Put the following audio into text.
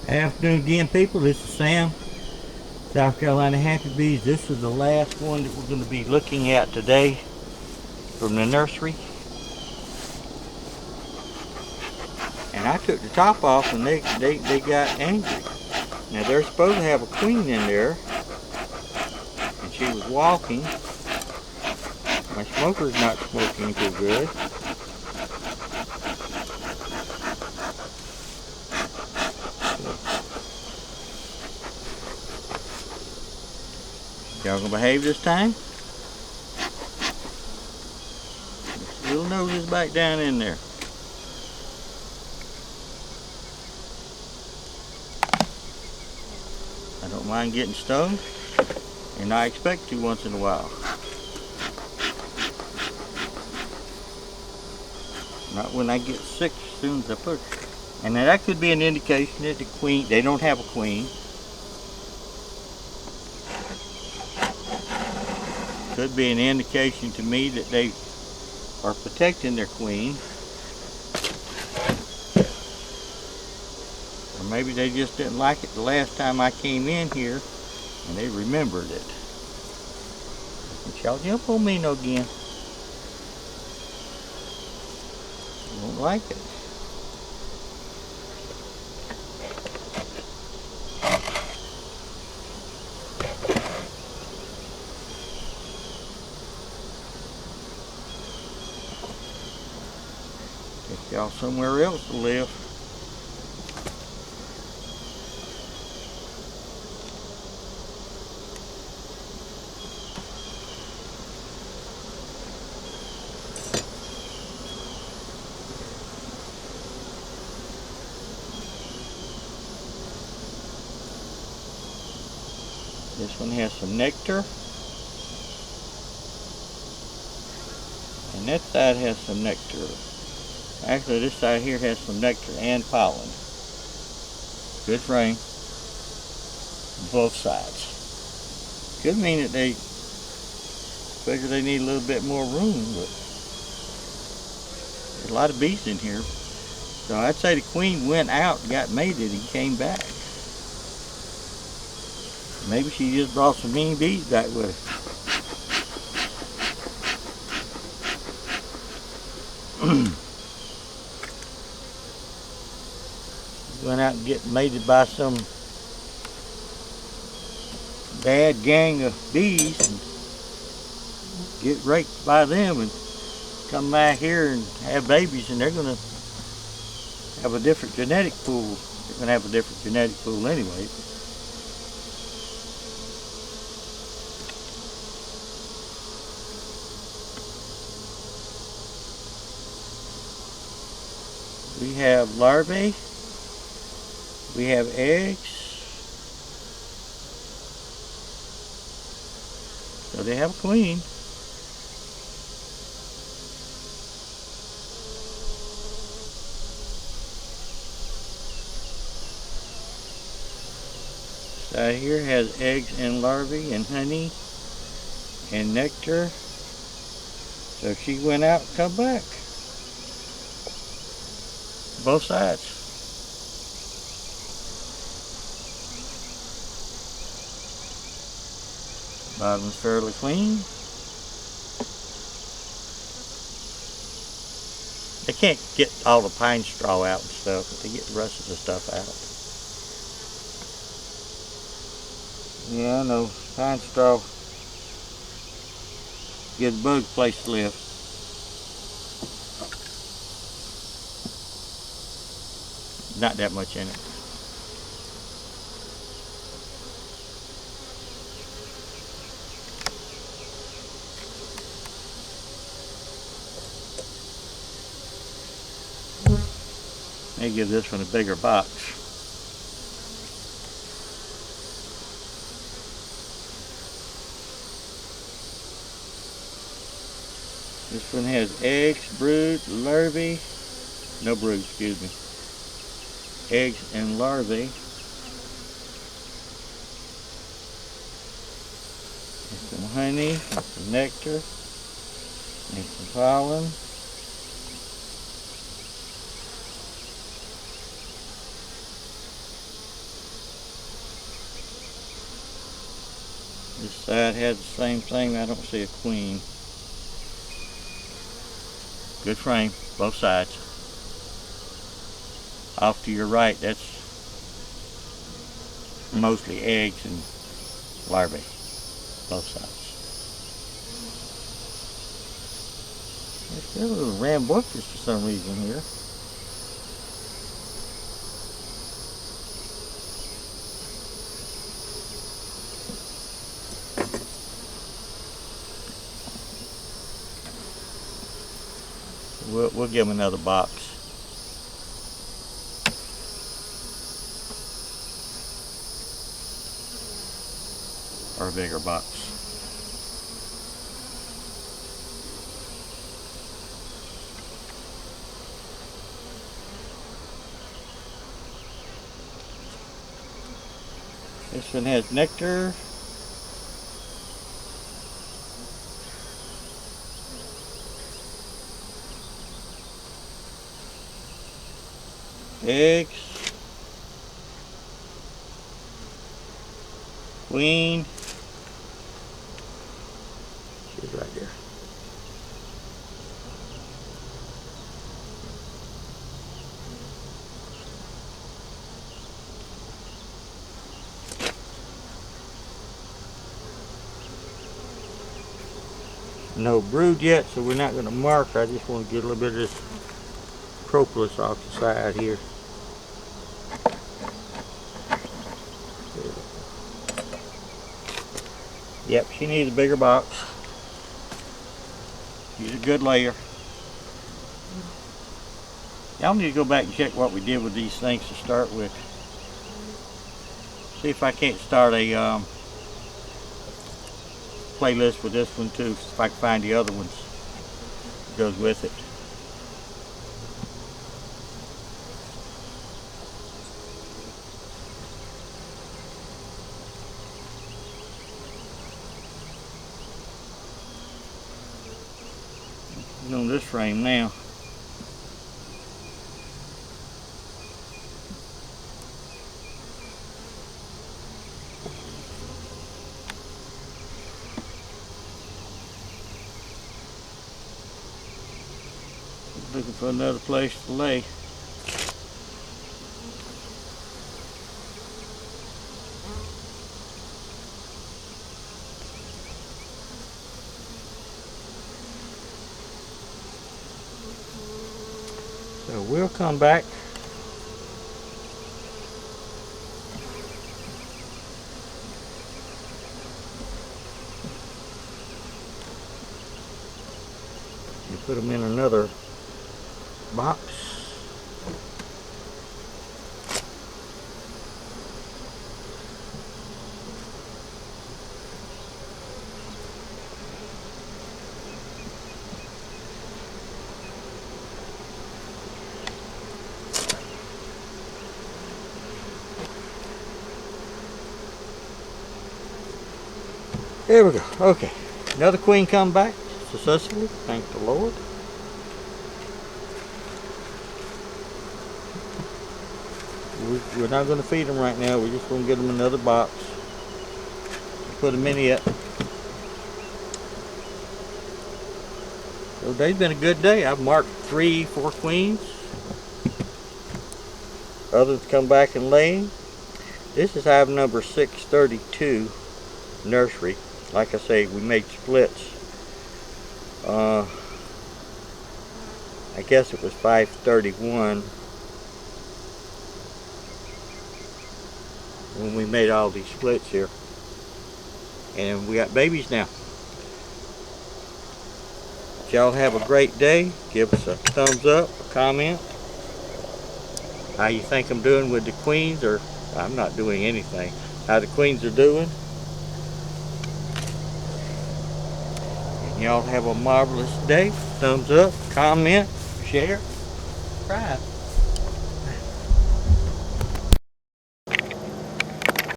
Afternoon again, people. This is Sam, South Carolina Happy Bees. This is the last one that we're going to be looking at today from the nursery. And I took the top off and they got angry. Now they're supposed to have a queen in there, and she was walking. My smoker's not smoking too good. Y'all gonna behave this time? Little nose is back down in there. I don't mind getting stung, and I expect to once in a while. Not when I get sick as soon as I push. And now that could be an indication that the queen, they don't have a queen. Could be an indication to me that they are protecting their queen. Or maybe they just didn't like it the last time I came in here and they remembered it. Don't y'all jump on me no again. Won't like it. Take y'all somewhere else to live. This one has some nectar, and that side has some nectar. Actually, this side here has some nectar and pollen. Good frame, both sides. Could mean that they figure they need a little bit more room, but there's a lot of bees in here. So I'd say the queen went out, got mated, and came back. Maybe she just brought some mean bees back with her. Went out and get mated by some bad gang of bees and get raped by them and come back here and have babies, and they're going to have a different genetic pool. They're going to have a different genetic pool anyway. We have larvae, we have eggs, so they have a queen. Side here has eggs and larvae and honey and nectar, so she went out and come back. Both sides. Bottom's fairly clean. They can't get all the pine straw out and stuff, but they get the rest of the stuff out. Yeah, I know. Pine straw gives bugs a place to live. Not that much in it. May give this one a bigger box. This one has eggs, brood, larvae. No brood, excuse me. Eggs and larvae. And some honey, and some nectar, and some pollen. This side has the same thing. I don't see a queen. Good frame, both sides. Off to your right, that's mostly eggs and larvae, both sides. It's got a little rambunctious for some reason here. We'll give them another box. Or a bigger box. This one has nectar. Eggs. Queen. She's right there. No brood yet, so we're not going to mark. I just want to get a little bit of this propolis off the side here. Yep, she needs a bigger box. She's a good layer. Y'all need to go back and check what we did with these things to start with. See if I can't start a playlist with this one too, if I can find the other ones that goes with it. On this frame now. Looking for another place to lay. So we'll come back. And put them in another box. There we go. Okay. Another queen come back successfully. Thank the Lord. We're not going to feed them right now. We're just going to get them another box. Put them in it. So today's been a good day. I've marked 4 queens. Others come back and lay. This is hive number 632 nursery. Like I say, we made splits. I guess it was 531 when we made all these splits here. And we got babies now. Y'all have a great day. Give us a thumbs up, a comment. How you think I'm doing with the queens, or I'm not doing anything. How the queens are doing. And y'all have a marvelous day. Thumbs up, comment, share, subscribe.